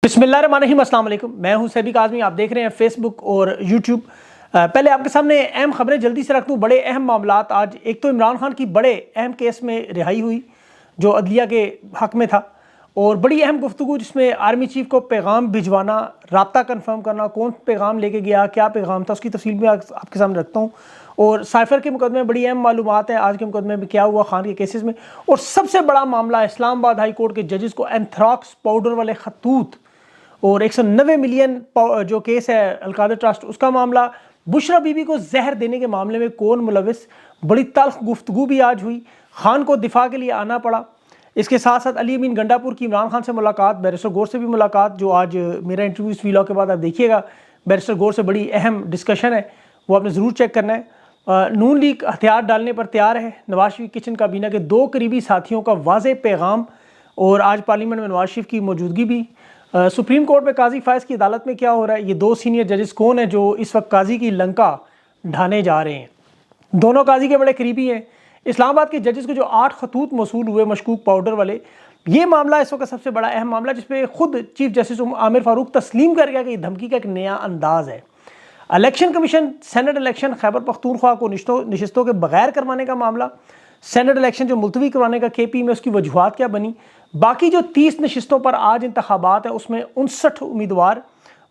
बिस्मिल्लाहिर्रहमानिर्रहीम, अस्सलाम वालेकुम। मैं हूं सैबिक आज़मी, आप देख रहे हैं फेसबुक और यूट्यूब। पहले आपके सामने अहम खबरें जल्दी से रख दूं। बड़े अहम मामलात आज। एक तो इमरान खान की बड़े अहम केस में रिहाई हुई जो अदलिया के हक में था, और बड़ी अहम गुफ्तगू जिसमें आर्मी चीफ को पैगाम भिजवाना, राब्ता कन्फर्म करना, कौन पैगाम लेके गया, क्या पैगाम था, उसकी तफसील भी आपके सामने रखता हूँ। और साइफर के मुकदमे में बड़ी अहम मालूमात है आज के मुकदमे में क्या हुआ खान के केसेस में। और सबसे बड़ा मामला इस्लामाबाद हाई कोर्ट के जजेस को एंथ्राक्स पाउडर वाले खतूत और 190 मिलियन जो केस है अलकादर ट्रस्ट, उसका मामला, बुशरा बीबी को जहर देने के मामले में कौन मुलविस, बड़ी तल्ख गुफ्तगू भी आज हुई। खान को दिफा के लिए आना पड़ा। इसके साथ साथ अली अमीन गंडापुर की इमरान खान से मुलाकात, बैरिस्टर गौर से भी मुलाकात, जो आज मेरा इंटरव्यू इस वीलॉग के बाद आप देखिएगा। बैरिस्टर गौर से बड़ी अहम डिस्कशन है, वो आपने ज़रूर चेक करना है। नून लीग हथियार डालने पर तैयार है। नवाज शरीफ किचन काबीना के 2 करीबी साथियों का वाज़ेह पैगाम, और आज पार्लियामेंट में नवाज शरीफ की मौजूदगी भी। सुप्रीम कोर्ट में काजी फायज़ की अदालत में क्या हो रहा है, ये 2 सीनियर जजेस कौन है जो इस वक्त काजी की लंका ढाने जा रहे हैं। दोनों काजी के बड़े करीबी हैं। इस्लामाबाद के जजेस को जो 8 खतूत मौसूल हुए मशकूक पाउडर वाले, ये मामला इस वक्त सबसे बड़ा अहम मामला, जिसपे खुद चीफ जस्टिस आमिर फारूक तस्लीम कर गया कि धमकी का एक नया अंदाज है। Election commission senate election Khyber Pakhtunkhwa को नशिस्तों के बगैर करवाने का मामला, सेनेट इलेक्शन जो मुलतवी करवाने का KP में उसकी वजूहात क्या बनी। बाकी जो 30 नशिस्तों पर आज इंतखाबात है उसमें 59 उम्मीदवार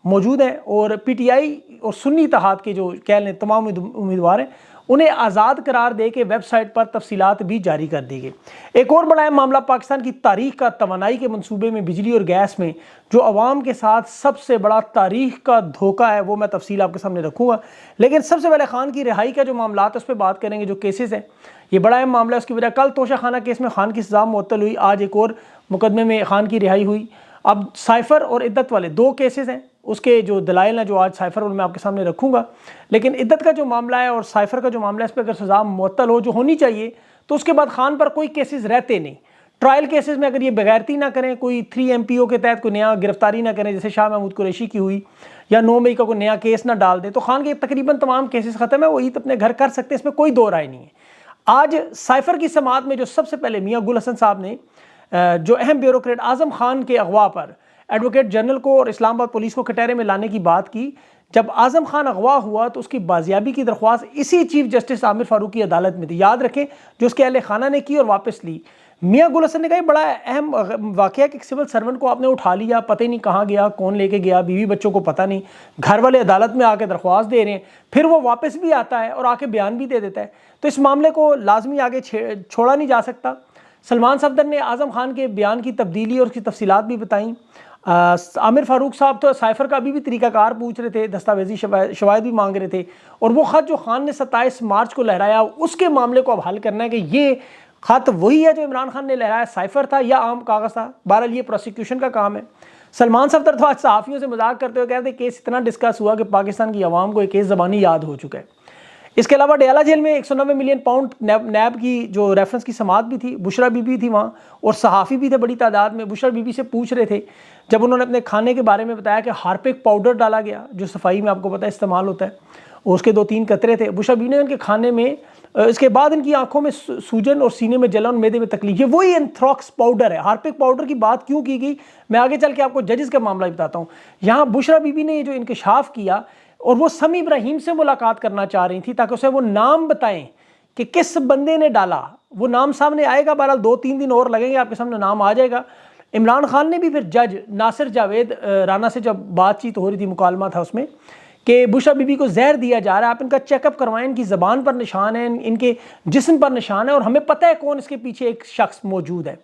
मौजूद हैं, और PTI और सुन्नी इत्तेहाद के जो कह लें तमाम उम्मीदवार हैं उन्हें आज़ाद करार दे के वेबसाइट पर तफसीलात भी जारी कर दी गई। एक और बड़ा मामला पाकिस्तान की तारीख का तवानाई के मनसूबे में बिजली और गैस में जो अवाम के साथ सबसे बड़ा तारीख का धोखा है, वो मैं तफसील आपके सामने रखूँगा। लेकिन सबसे पहले खान की रिहाई का जो मामला है उस पर बात करेंगे। जो केसेस हैं, ये बड़ा अहम मामला है। उसकी वजह कल तोशा खाना केस में खान की सज़ा मुअत्तल हुई, आज एक और मुकदमे में खान की रिहाई हुई। अब साइफर और इद्दत वाले 2 केसेस हैं, उसके जो दलाइल हैं जो आज साइफर वाले मैं आपके सामने रखूँगा। लेकिन इद्दत का जो मामला है और साइफर का जो मामला है, इस पर अगर सज़ा मुअत्तल हो जो होनी चाहिए, तो उसके बाद खान पर कोई केसेस रहते नहीं। ट्रायल केसेस में अगर ये बेगैरती ना करें, कोई 3 MPO के तहत कोई नया गिरफ्तारी ना करें जैसे शाह महमूद कुरैशी की हुई, या 9 मई का कोई नया केस ना डाल दे, तो खान के तकरीबन तमाम केसेस ख़त्म है, वो ईद अपने घर कर सकते हैं, इसमें कोई दो राय नहीं है। आज साइफर की समात में जो सबसे पहले मियाँ गुल हसन साहब ने जो अहम ब्यूरोक्रेट आज़म खान के अगवा पर एडवोकेट जनरल को और इस्लामाबाद पुलिस को कटहरे में लाने की बात की, जब आज़म खान अगवा हुआ तो उसकी बाजियाबी की दरख्वास्त इसी चीफ जस्टिस आमिर फारूक की अदालत में थी, याद रखें, जो उसके अहले खाना ने की और वापस ली। मियाँ गुल हसन ने कहा बड़ा अहम वाक़या कि सिविल सर्वेंट को आपने उठा लिया, पता ही नहीं कहाँ गया, कौन लेके गया, बीवी बच्चों को पता नहीं, घर वाले अदालत में आके दरख्वास्त दे रहे हैं, फिर वो वापस भी आता है और आके बयान भी दे देता है, तो इस मामले को लाजमी आगे छोड़ा नहीं जा सकता। सलमान सफदर ने आज़म खान के बयान की तब्दीली और उसकी तफसीलात भी बताई। आमिर फारूक साहब तो साइफर का अभी भी तरीकाकार पूछ रहे थे, दस्तावेजी शवाहिद भी मांग रहे थे, और वो ख़त जो खान ने 27 मार्च को लहराया उसके मामले को अब हल करना है कि ये ख़त वही है जो इमरान खान ने लहराया, साइफर था या आम कागज़ था। बहरहाल ये प्रोसिक्यूशन का काम है। सलमान सफदर तो आज सहाफ़ियों से मजाक करते हुए कहते केस इतना डिस्कस हुआ कि पाकिस्तान की आवाम को एक केस ज़बानी याद हो चुका है। इसके अलावा डयाला जेल में 190 मिलियन पाउंड नैब की जो रेफरेंस की समात भी थी, बुशरा बीबी थी वहाँ, और सहाफ़ी भी थे बड़ी तादाद में। बुशरा बीबी से पूछ रहे थे जब उन्होंने अपने खाने के बारे में बताया कि हार्पिक पाउडर डाला गया जो सफाई में आपको पता है इस्तेमाल होता है, और उसके 2-3 कतरे थे। बुशरा बीबी ने उनके खाने में, इसके बाद इनकी आंखों में सूजन और सीने में जलन, मैदे में तकलीफ, ये वही एंथ्राक्स पाउडर है। हार्पिक पाउडर की बात क्यों की गई, मैं आगे चल के आपको जजेस का मामला बताता हूँ। यहाँ बुशरा बीबी ने ये जो इंकशाफ किया, और वो समी इब्राहिम से मुलाकात करना चाह रही थी ताकि उसे वो नाम बताएं कि किस बंदे ने डाला। वो नाम सामने आएगा, बहरहाल 2-3 दिन और लगेंगे, आपके सामने नाम आ जाएगा। इमरान खान ने भी फिर जज नासिर जावेद राना से जब बातचीत हो रही थी, मुकालमा था उसमें, कि बुशरा बीबी को जहर दिया जा रहा है, आप इनका चेकअप करवाएं, इनकी ज़बान पर निशान है, इनके जिस्म पर निशान है, और हमें पता है कौन इसके पीछे एक शख्स मौजूद है।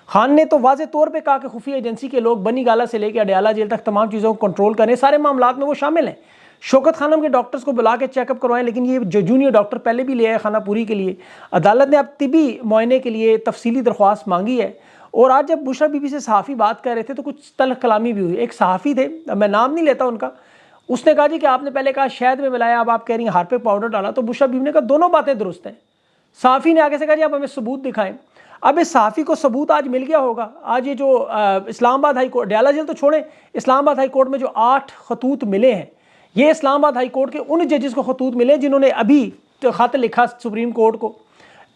खान ने तो वाज़े तौर पे कहा कि खुफिया एजेंसी के लोग बनी गाला से लेकर अडयाला जेल तक तमाम चीज़ों को कंट्रोल करें, सारे मामलात में वो शामिल हैं। शौकत खानम के डॉक्टर्स को बुला के चेकअप करवाएं, लेकिन ये जो जूनियर डॉक्टर पहले भी ले आए खानापुरी के लिए। अदालत ने अब तिबी मुआयने के लिए तफसीली दरख्वास्त मांगी है। और आज जब बुशरा बीबी से सहाफ़ी बात कर रहे थे तो कुछ तल्ख कलामी भी हुई। एक सहाफ़ी थे, मैं नाम नहीं लेता उनका, उसने कहा जी कि आपने पहले कहा शहद में मिलाया, अब आप कह रही हैं हार्पिक पाउडर डाला। तो बुशरा बीबी ने कहा दोनों बातें दुरुस्त हैं। सहाफ़ी ने आगे से कहा जी आप हमें सबूत दिखाएं। अब इस सहाफ़ी को सबूत आज मिल गया होगा। आज ये जो इस्लामाबाद हाई कोर्ट, डयाला जेल तो छोड़ें, इस्लामाबाद हाई कोर्ट में जो 8 खतूत मिले हैं, ये इस्लामाबाद हाई कोर्ट के उन जजेस को खतूत मिले जिन्होंने अभी खत लिखा सुप्रीम कोर्ट को।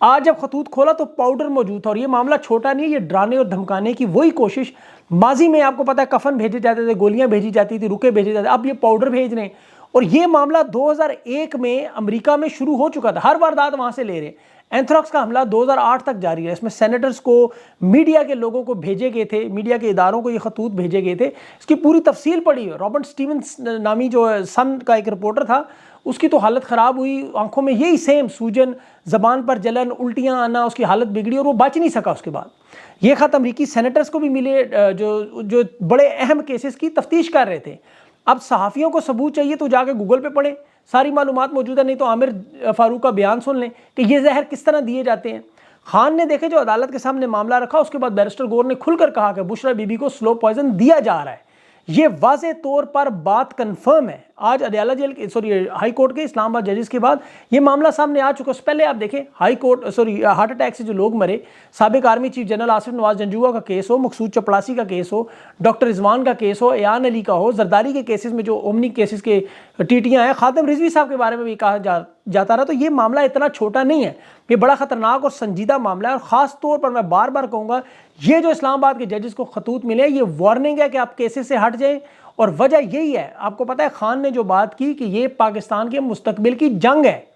आज जब खतूत खोला तो पाउडर मौजूद था। और ये मामला छोटा नहीं है, ये डराने और धमकाने की वही कोशिश। माजी में आपको पता है कफन भेजे जाते थे, गोलियां भेजी जाती थी, रुके भेजे जाते, अब ये पाउडर भेज रहे हैं। और ये मामला 2001 में अमेरिका में शुरू हो चुका था, हर वारदात वहां से ले रहे हैं। एंथ्रॉक्स का हमला 2008 तक जारी है। इसमें सेनेटर्स को, मीडिया के लोगों को भेजे गए थे, मीडिया के इदारों को ये खतूत भेजे गए थे। इसकी पूरी तफसील पड़ी है। रॉबर्ट स्टीवंस नामी जो सन का एक रिपोर्टर था, उसकी तो हालत ख़राब हुई, आंखों में यही सेम सूजन, ज़बान पर जलन, उल्टियाँ आना, उसकी हालत बिगड़ी और वो बच नहीं सका उसके बाद। ये ख़त अमरीकी सेनेटर्स को भी मिले जो बड़े अहम केसेस की तफ्तीश कर रहे थे। अब सहाफ़ियों को सबूत चाहिए तो जाके गूगल पे पढ़ें, सारी मालूमात मौजूद है, नहीं तो आमिर फारूक का बयान सुन लें कि ये जहर किस तरह दिए जाते हैं। खान ने देखे जो अदालत के सामने मामला रखा, उसके बाद बैरिस्टर गौर ने खुलकर कहा कि बुशरा बीबी को स्लो पॉइजन दिया जा रहा है। ये वाज़े तौर पर बात कन्फर्म है। आज अदयाला जेल हाई कोर्ट के इस्लामाबाद जजेस के बाद ये मामला सामने आ चुका है। पहले आप देखें, हार्ट अटैक से जो लोग मरे, साबिक army chief general Asif Nawaz Janjua का केस हो, मकसूद चपड़ासी का केस हो, डॉक्टर रिजवान का केस हो, एयान अली का हो, जरदारी के केसेस में जो ओमनी केसेस के टीटियाँ हैं, खातिम रिजवी साहब के बारे में भी कहा जाता रहा। तो ये मामला इतना छोटा नहीं है, ये बड़ा ख़तरनाक और संजीदा मामला है। और ख़ास तौर पर मैं बार बार कहूँगा, ये जो इस्लामाबाद के जजेस को खतूत मिले, ये वार्निंग है कि आप केसेस से हट जाएं। और वजह यही है, आपको पता है खान ने जो बात की कि ये पाकिस्तान के मुस्तकबिल की जंग है,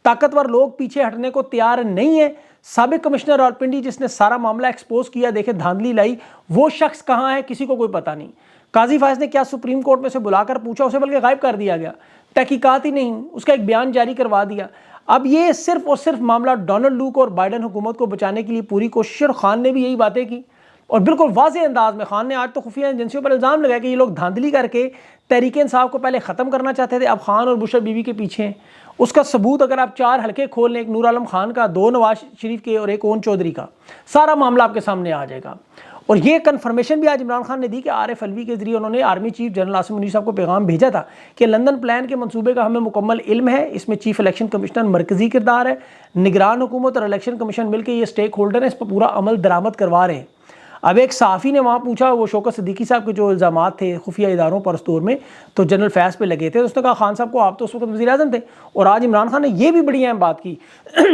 ताकतवर लोग पीछे हटने को तैयार नहीं है। साबिक कमिश्नर रावलपिंडी जिसने सारा मामला एक्सपोज किया, देखे धांधली लाई, वो शख्स कहाँ है किसी को कोई पता नहीं। काजी फायज ने क्या सुप्रीम कोर्ट में से बुलाकर पूछा, उसे बल्कि गायब कर दिया गया, तहकीकात ही नहीं, उसका एक बयान जारी करवा दिया। अब ये सिर्फ और सिर्फ मामला डोनाल्ड लू को और बाइडन हुकूमत को बचाने के लिए पूरी कोशिश, और खान ने भी यही बातें की। और बिल्कुल वाज़ेह अंदाज में खान ने आज तो खुफिया एजेंसियों पर इल्ज़ाम लगाया कि ये लोग धांधली करके तहरीक इंसाफ को पहले ख़त्म करना चाहते थे, अब खान और बुशरा बीबी के पीछे हैं। उसका सबूत अगर आप 4 हल्के खोल लें, एक नूर आलम खान का, 2 नवाज शरीफ के और एक ओन चौधरी का, सारा मामला आपके सामने आ जाएगा। और ये कन्फर्मेशन भी आज इमरान खान ने दी कि आरिफ अलवी के जरिए उन्होंने army chief general Asim Munir साहब को पैगाम भेजा था कि लंदन प्लान के मंसूबे का हमें मुकम्मल इल्म है, इसमें चीफ इलेक्शन कमिश्नर मरकजी किरदार है, निगरान हुकूमत और इलेक्शन कमीशन मिलकर ये स्टेक होल्डर है, इस पर पूरा अमल दरामद करवा रहे हैं। अब एक सहाफ़ी ने वहाँ पूछा, वो शौकत सिद्दीकी साहब के जो इल्ज़ामात थे खुफिया इदारों पर उस दौर में, तो जनरल फैज़ पे लगे थे, तो उसने कहा खान साहब को आप तो उस वक्त वज़ीर आज़म थे। और आज इमरान खान ने यह भी बड़ी अहम बात की,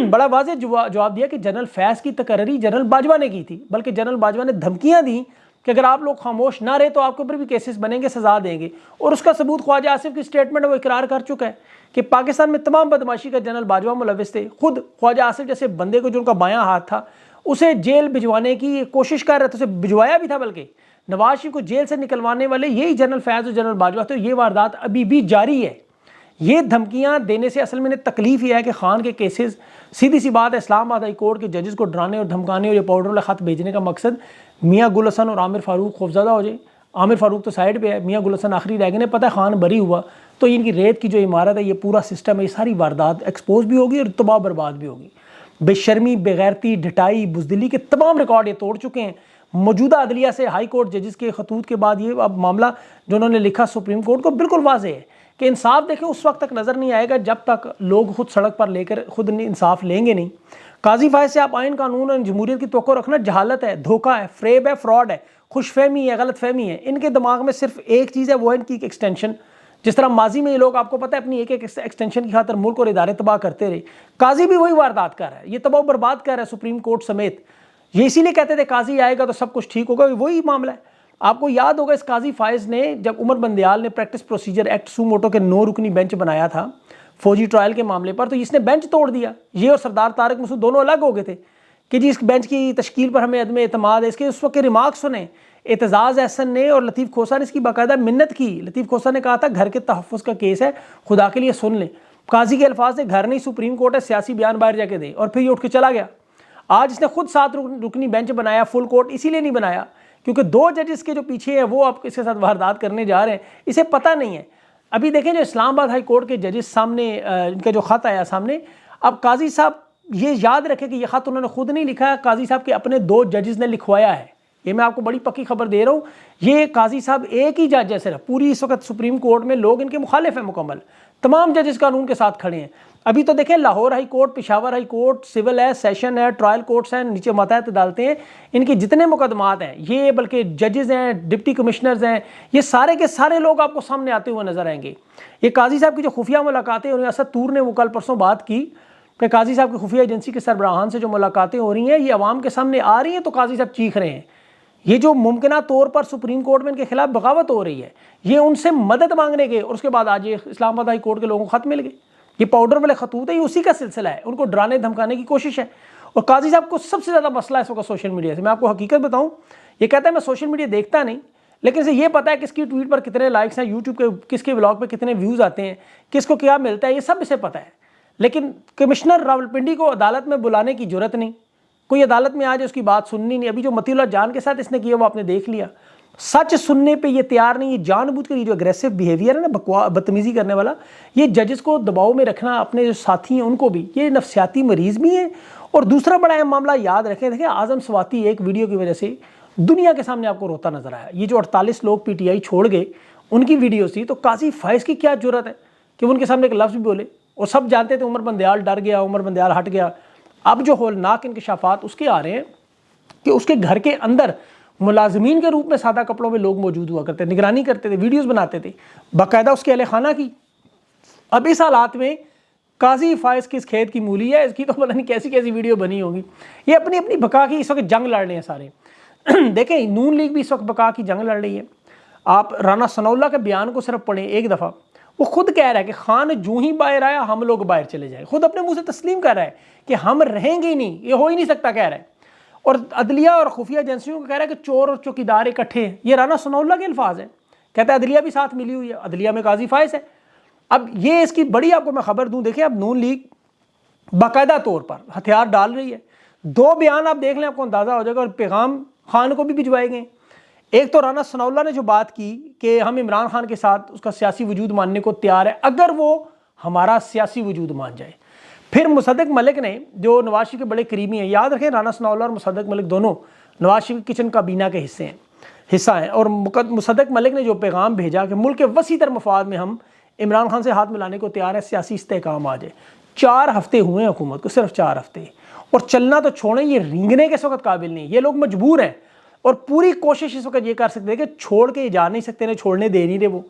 बड़ा वाज़ेह जवाब दिया कि जनरल फैज़ की तकर्री जनरल बाजवा ने की थी, बल्कि जनरल बाजवा ने धमकियाँ दी कि अगर आप लोग खामोश ना रहे तो आपके ऊपर भी केसेस बनेंगे, सजा देंगे। और उसका सबूत ख्वाजा आसिफ की स्टेटमेंट में वो इकरार कर चुका है कि पाकिस्तान में तमाम बदमाशी का जनरल बाजवा मुलविस थे। खुद ख्वाजा आसिफ जैसे बंदे को, जो उनका बायां हाथ था, उसे जेल भिजवाने की कोशिश कर रहे थे, उसे भिजवाया भी था, बल्कि नवाज शरीफ को जेल से निकलवाने वाले यही जनरल फैज़ और जनरल बाजवा थे। ये वारदात अभी भी जारी है। ये धमकियां देने से असल में इन्हें तकलीफ यह है कि खान के केसेस, सीधी सी बात है, इस्लामाबाद हाई कोर्ट के जजेस को डराने और धमकाने और ये पाउडर वाला खत भेजने का मकसद मियाँ गुल हसन और आमिर फारूक खौफजदा हो जाए। आमिर फारूक तो साइड पे है, मियाँ गुल हसन आखिरी रह गए ने, पता है खान बरी हुआ तो इनकी रेत की जो इमारत है, ये पूरा सिस्टम है, ये सारी वारदात एक्सपोज भी होगी और तबाह बर्बाद भी होगी। बेशर्मी, बेगैरती, ढिठाई, बुजदिली के तमाम रिकॉर्ड ये तोड़ चुके हैं। मौजूदा अदलिया से हाई कोर्ट जजेस के खतूत के बाद ये अब मामला जो उन्होंने लिखा सुप्रीम कोर्ट को, बिल्कुल वाज़ेह है कि इंसाफ देखें उस वक्त तक नज़र नहीं आएगा जब तक लोग खुद सड़क पर लेकर खुद इंसाफ लेंगे नहीं। काजी फायज से आप आइन, कानून और जमहूरियत की तवक्को रखना जहालत है, धोखा है, फ्रेब है, फ्रॉड है, खुशफहमी है, गलत फहमी है। इनके दिमाग में सिर्फ एक चीज़ है, वो है इनकी एक्सटेंशन। जिस तरह माजी में ये लोग, आपको पता है, अपनी एक एक एक्सटेंशन की खातर मुल्क और इदारे तबाह करते रहे। काजी भी वही वारदात कर रहा है, ये तबाह बर्बाद कर रहा है सुप्रीम कोर्ट समेत। ये इसीलिए कहते थे काजी आएगा तो सब कुछ ठीक होगा, वही मामला है। आपको याद होगा इस काजी फायज ने, जब उमर बंदयाल ने प्रैक्टिस प्रोसीजर एक्ट सूमोटो के 9 रुकनी बेंच बनाया था फौजी ट्रायल के मामले पर, तो इसने बेंच तोड़ दिया। ये और सरदार तारिक मसूद दोनों अलग हो गए थे कि जी इस बेंच की तश्कील पर हमें अदम एतमाद है। इसके उस वक्त के रिमार्क्स सुने एतजाज़ एहसन ने और लतीफ़ खोसा ने, इसकी बाकायदा मिन्नत की। लतीफ़ खोसा ने कहा था घर के तहफ़्फ़ुज़ का केस है, खुदा के लिए सुन लें। काजी के अल्फाज ने घर नहीं सुप्रीम कोर्ट है, सियासी बयान बाहर जाके दे, और फिर ये उठ के चला गया। आज इसने खुद 7 रुकनी बेंच बनाया, फुल कोर्ट इसीलिए नहीं बनाया क्योंकि 2 जजेस के जो पीछे है वो अब इसके साथ वारदात करने जा रहे हैं, इसे पता नहीं है। अभी देखें जो इस्लामाबाद हाई कोर्ट के जजेस सामने, इनका जो ख़त आया सामने, अब काजी साहब ये याद रखें कि यह ख़त उन्होंने खुद नहीं लिखा है, काजी साहब के अपने 2 जजेस ने लिखवाया है। ये मैं आपको बड़ी पक्की खबर दे रहा हूँ। ये काजी साहब एक ही जज है सिर्फ, पूरी इस वक्त सुप्रीम कोर्ट में लोग इनके मुखालिफ हैं मुकम्मल, तमाम जजेस कानून के साथ खड़े हैं। अभी तो देखें Lahore high court, Peshawar high court, civil है, सेशन है, ट्रायल कोर्ट्स हैं, नीचे मातहत अदालतें हैं, इनके जितने मुकदमात हैं, ये बल्कि जजेस हैं, डिप्टी कमिश्नर्स हैं, ये सारे के सारे लोग आपको सामने आते हुए नजर आएंगे। ये काजी साहब की जो खुफिया मुलाकातें, उन्हें असद तूर ने वो कल परसों बात की कि काजी साहब की खुफिया एजेंसी के सरबराहान से जो मुलाकातें हो रही हैं ये अवाम के सामने आ रही हैं तो काजी साहब चीख रहे हैं। ये जो मुमकिना तौर पर सुप्रीम कोर्ट में इनके खिलाफ बगावत हो रही है, ये उनसे मदद मांगने गए और उसके बाद आज ये इस्लामाबाद हाई कोर्ट के लोगों को खत मिल गए। ये पाउडर वाले खतूत है, ये उसी का सिलसिला है, उनको डराने धमकाने की कोशिश है। और काजी साहब को सबसे ज़्यादा मसला है इस वक्त सोशल मीडिया से। मैं आपको हकीकत बताऊँ, ये कहता है मैं सोशल मीडिया देखता नहीं, लेकिन इसे ये पता है किसकी ट्वीट पर कितने लाइक्स हैं, यूट्यूब के किसके ब्लॉग पर कितने व्यूज़ आते हैं, किसको क्या मिलता है, ये सब इसे पता है। लेकिन कमिश्नर रावलपिंडी को अदालत में बुलाने की जरूरत नहीं, कोई अदालत में आज उसकी बात सुननी नहीं। अभी जो मतीउल्लाह जान के साथ इसने किया वो आपने देख लिया। सच सुनने पे ये तैयार नहीं, ये जानबूझ कर ये जो अग्रेसिव बिहेवियर है ना, बदतमीजी करने वाला, ये जजेस को दबाव में रखना, अपने जो साथी हैं उनको भी, ये नफ्सियाती मरीज भी हैं। और दूसरा बड़ा अहम मामला याद रखें, देखिए आजम स्वाति एक वीडियो की वजह से दुनिया के सामने आपको रोता नजर आया। ये जो 48 लोग PTI छोड़ गए उनकी वीडियो थी, तो काजी फायज की क्या जरूरत है कि उनके सामने एक लफ्ज़ भी बोले। और सब जानते थे उमर बंदयाल डर गया, उमर बंदयाल हट गया। अब जो होलनाक इंकशाफात उसके आ रहे हैं कि उसके घर के अंदर मुलाजमीन के रूप में सादा कपड़ों में लोग मौजूद हुआ करते, निगरानी करते थे, वीडियोस बनाते थे बाकायदा उसके अहले खाना की। अब इस हालात में काजी फायज किस खेत की मूली है, इसकी तो पता नहीं कैसी कैसी वीडियो बनी होगी। ये अपनी अपनी बका की इस वक्त जंग लड़ रहे हैं सारे। देखें नून लीग भी इस वक्त बका की जंग लड़ रही है। आप राना सनाउल्लाह के बयान को सिर्फ पढ़ें एक दफ़ा, वो खुद कह रहा है कि खान जूं ही बाहर आया हम लोग बाहर चले जाए। खुद अपने मुंह से तस्लीम कर रहा है कि हम रहेंगे ही नहीं, ये हो ही नहीं सकता कह रहा है। और अदलिया और खुफिया एजेंसियों को कह रहा है कि चोर और चौकीदार इकट्ठे हैं। ये राना सनाउल्लाह के अल्फाज हैं। कहता है अदलिया भी साथ मिली हुई है, अदलिया में काजी फायज है। अब ये इसकी बड़ी आपको मैं खबर दूं, देखिए अब नून लीग बाकायदा तौर पर हथियार डाल रही है। 2 बयान आप देख लें, आपको अंदाजा हो जाएगा। और पैगाम खान को भी भिजवाए गए। एक तो राना सनाउल्लाह ने जो बात की कि हम इमरान खान के साथ उसका सियासी वजूद मानने को तैयार है अगर वो हमारा सियासी वजूद मान जाए। फिर मुसद्दक मलिक ने, जो नवाज शरीफ के बड़े करीबी हैं, याद रखें राना सनाउल्लाह और मुसद्दक मलिक दोनों नवाज शरीफ की किचन काबीना के हिस्सा हैं। और मुसद्दक मलिक ने जो पैगाम भेजा कि मुल्क के वसी तर मफाद में हम इमरान खान से हाथ मिलाने को तैयार है, सियासी इस्तेहकाम आ जाए। 4 हफ्ते हुए हैं हुकूमत को, सिर्फ 4 हफ्ते। और चलना तो छोड़ें, ये रेंगने के इस वक्त काबिल नहीं। ये लोग मजबूर हैं और पूरी कोशिश इस वक्त ये कर सकते हैं कि छोड़ के जा नहीं सकते, नहीं छोड़ने दे नहीं रहे। वो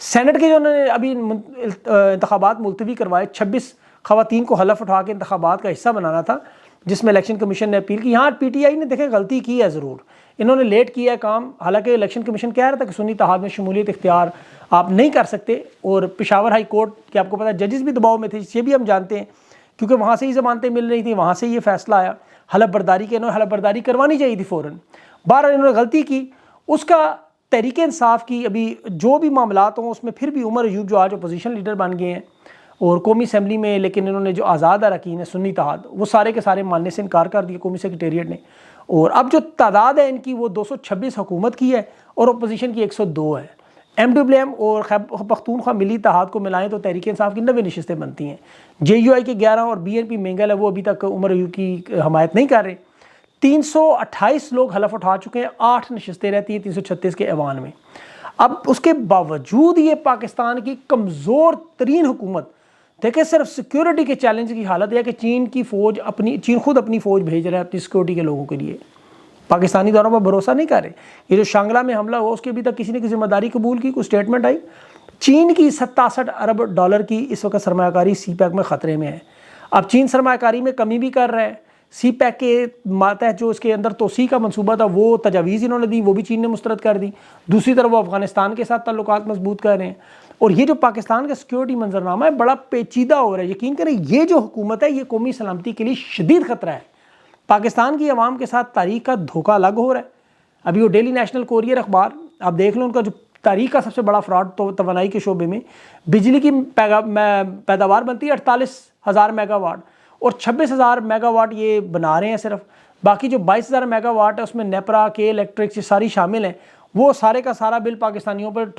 सेनेट के जो उन्होंने अभी इंतखाबात मुलतवी करवाए, 26 खवातीन को हलफ उठा के इंतखाबात का हिस्सा बनाना था, जिसमें इलेक्शन कमीशन ने अपील की। यहाँ PTI ने देखें गलती की है ज़रूर, इन्होंने लेट किया है काम। हालांकि इलेक्शन कमीशन कह रहा था कि सुन्नी इत्तेहाद में शमूलियत इख्तियार आप नहीं कर सकते। और पेशावर हाई कोर्ट के आपको पता है जजेस भी दबाव में थे, ये भी हम जानते हैं, क्योंकि वहाँ से ही ज़मानतें मिल रही थी, वहाँ से ये फैसला आया। हलफ बर्दारी के इन्होंने हलफ बर्दारी करवानी चाहिए थी फ़ौरन। 12 इन्होंने गलती की, उसका तहरीक इंसाफ की अभी जो भी मामलात हों उसमें फिर भी उमर अयूब जो आज अपोजिशन लीडर बन गए हैं और कौमी असम्बली में, लेकिन इन्होंने जो आज़ाद अरकान है सुन्नी इत्तेहाद, वो सारे के सारे मानने से इनकार कर दिया कौमी सेक्रेटेरिएट ने। और अब जो तादाद है इनकी वो 226 हुकूमत की है और अपोजिशन की 102 है। MWM और खैबर पख्तूनख्वा मिली इत्तेहाद को मिलाएं तो तहरीक इंसाफ की 90 नशिस्तें बनती हैं। JUI के 11 और BNP मेंगल है वो अभी तक उमर अयूब की हमायत नहीं कर रहे। 328 लोग हलफ उठा चुके हैं, 8 नशिस्तें रहती हैं 336 के ऐवान में। अब उसके बावजूद ये पाकिस्तान की कमज़ोर तरीन हुकूमत, देखिए सिर्फ सिक्योरिटी के चैलेंज की हालत है कि चीन खुद अपनी फ़ौज भेज रहा है अपनी सिक्योरिटी के लोगों के लिए। पाकिस्तानी दौरों पर भरोसा नहीं कर रहे। ये जो शांगला में हमला हुआ उसकी अभी तक किसी ने की जिम्मेदारी कबूल की, कोई स्टेटमेंट आई। चीन की 67 अरब डॉलर की इस वक्त सरमायाकारी CPEC में ख़तरे में है। अब चीन सरमायाकारी में कमी भी कर रहा है। CPEC के मातहत जो इसके अंदर तोसी का मनसूबा था वो तजावीज़ इन्होंने दी, वो भी चीन ने मुस्तरद कर दी। दूसरी तरफ वो अफगानिस्तान के साथ ताल्लुकात मजबूत कर रहे हैं। और ये जो पाकिस्तान का सिक्योरिटी मंजरनामा है बड़ा पेचीदा हो रहा है। यकीन करें ये जो हुकूमत है ये कौमी सलामती के लिए शदीद ख़तरा है। पाकिस्तान की आवाम के साथ तारीख का धोखा अलग हो रहा है। अभी वो डेली नेशनल कोरियर अखबार आप देख लो, उनका जो तारीख का सबसे बड़ा फ्रॉड तो तवानाई के शोबे में बिजली की पैदावार बनती है 48,000 मेगावाट और 26,000 मेगावाट ये बना रहे हैं सिर्फ। बाकी जो 22,000 मेगावाट है उसमें नेपरा के इलेक्ट्रिक्स ये सारी शामिल हैं, वो सारे का सारा बिल पाकिस्तानियों पर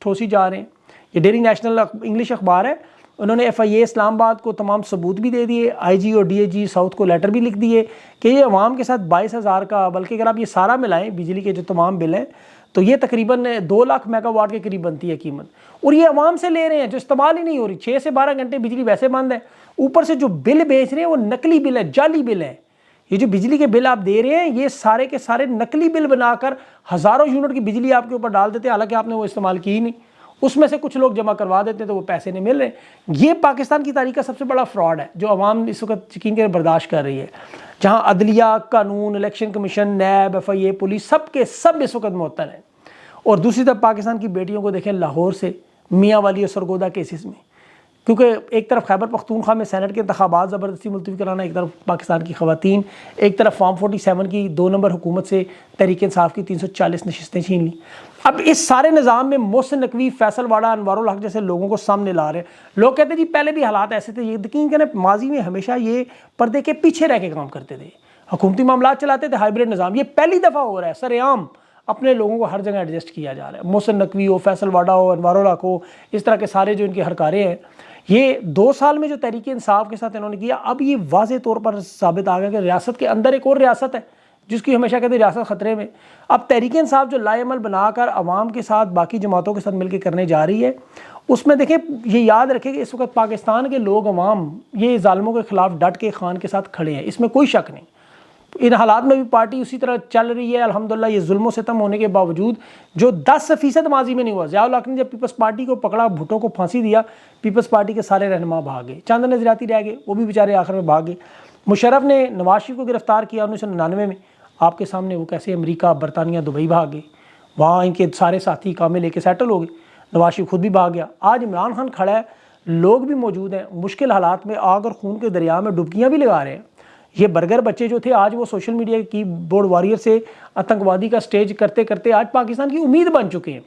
ठोसी जा रहे हैं। ये डेली नेशनल इंग्लिश अखबार है, उन्होंने FIA इस्लामाबाद को तमाम सबूत भी दे दिए, IG और DAG साउथ को लेटर भी लिख दिए कि ये अवाम के साथ 22,000 का, बल्कि अगर आप ये सारा मिलाएं बिजली के जो तमाम बिल हैं तो ये तकरीबन 2 लाख मेगावाट के करीब बनती है कीमत। और ये अवाम से ले रहे हैं जो इस्तेमाल ही नहीं हो रही। 6 से 12 घंटे बिजली वैसे बंद है, ऊपर से जो बिल बेच रहे हैं वो नकली बिल है, जाली बिल है। ये जो बिजली के बिल आप दे रहे हैं ये सारे के सारे नकली बिल बनाकर हज़ारों यूनिट की बिजली आपके ऊपर डाल देते हैं, हालांकि आपने वो इस्तेमाल की ही नहीं। उसमें से कुछ लोग जमा करवा देते हैं तो वो पैसे नहीं मिल रहे। ये पाकिस्तान की तारीख का सबसे बड़ा फ्रॉड है जो अवाम इस वक्त यकीन कर बर्दाश्त कर रही है, जहाँ अदलिया, कानून, इलेक्शन कमीशन, नैब, FIA, पुलिस सब इस वक्त मुअत्तल हैं। और दूसरी तरफ पाकिस्तान की बेटियों को देखें लाहौर से मियाँ वाली और सरगोदा केसेस में, क्योंकि एक तरफ खैबर पख्तूनख्वा में सेनेट के इंतखाबात ज़बरदस्ती मुलतवी कराना, एक तरफ पाकिस्तान की ख़वातीन, एक तरफ फॉर्म 47 की 2 नंबर हुकूमत से तहरीक इंसाफ की 340 नशिस्तें छीन ली। अब इस सारे निज़ाम में मोहसिन नकवी, फैसल वाड़ा, अनवारुल हक जैसे लोगों को सामने ला रहे हैं। लोग कहते हैं जी पहले भी हालात ऐसे थे, ये यकीन करें माजी में हमेशा ये पर्दे के पीछे रह के काम करते थे, हुकूमती मामला चलाते थे, हाइब्रिड निज़ाम। ये पहली दफ़ा हो रहा है, सरेआम अपने लोगों को हर जगह एडजस्ट किया जा रहा है। मोहसिन नकवी हो, फैसल वाड़ा हो, अनवारुल हक हो, इस तरह के सारे जो इनके हरकारे हैं, ये 2 साल में जो तहरीक इंसाफ के साथ इन्होंने किया, अब ये वाज़े तौर पर साबित आ गया कि रियासत के अंदर एक और रियासत है जिसकी हमेशा कहते हैं रियासत ख़तरे में। अब तहरीक इंसाफ जो लाएमल बनाकर अवाम के साथ, बाकी जमातों के साथ मिलकर करने जा रही है, उसमें देखें ये याद रखें कि इस वक्त पाकिस्तान के लोग, अवाम, ये ज़ालिमों के ख़िलाफ़ डट के खान के साथ खड़े हैं, इसमें कोई शक नहीं। इन हालात में भी पार्टी उसी तरह चल रही है अल्हम्दुलिल्लाह। ये जुल्म सितम होने के बावजूद जो 10% माजी में नहीं हुआ। ज़ियाउल हक ने जब पीपल्स पार्टी को पकड़ा, भुट्टो को फांसी दिया, पीपल्स पार्टी के सारे रहनुमा भाग गए, चंद नजरियाती रह गए, वो भी बेचारे आखिर में भाग गए। मुशर्रफ ने नवाज शरीफ को गिरफ्तार किया 1999 में, आपके सामने वो कैसे अमेरिका, बरतानिया, दुबई भाग गए, वहाँ इनके सारे साथी कामें लेके सेटल हो गए, नवाज शरीफ खुद भी भाग गया। आज इमरान खान खड़ा है, लोग भी मौजूद हैं, मुश्किल हालात में आग और खून के दरिया में डुबकियाँ भी लगा रहे हैं। ये बर्गर बच्चे जो थे आज वो सोशल मीडिया की बोर्ड वॉरियर से आतंकवादी का स्टेज करते करते आज पाकिस्तान की उम्मीद बन चुके हैं।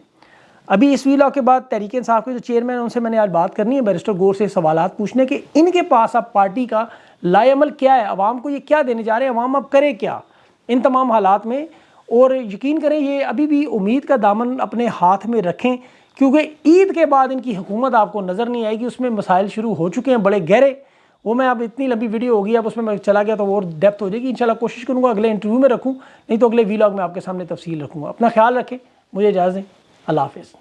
अभी इस वीलॉग के बाद तहरीक इंसाफ के जो चेयरमैन, उनसे मैंने आज बात करनी है बैरिस्टर गौर से सवालात पूछने के इनके पास अब पार्टी का लाएमल क्या है, अवाम को ये क्या देने जा रहे हैं, अवाम अब करे क्या इन तमाम हालात में। और यकीन करें ये अभी भी उम्मीद का दामन अपने हाथ में रखें, क्योंकि ईद के बाद इनकी हुकूमत आपको नज़र नहीं आएगी, उसमें मसाइल शुरू हो चुके हैं बड़े गहरे। वो मैं अब इतनी लंबी वीडियो होगी, अब उसमें मैं चला गया तो और डेप्थ हो जाएगी। इंशाल्लाह कोशिश करूँगा अगले इंटरव्यू में रखूँ, नहीं तो अगले वीलॉग में आपके सामने तफसील रखूँगा। अपना ख्याल रखें, मुझे इजाज़त दें, अल्लाह हाफ़िज़।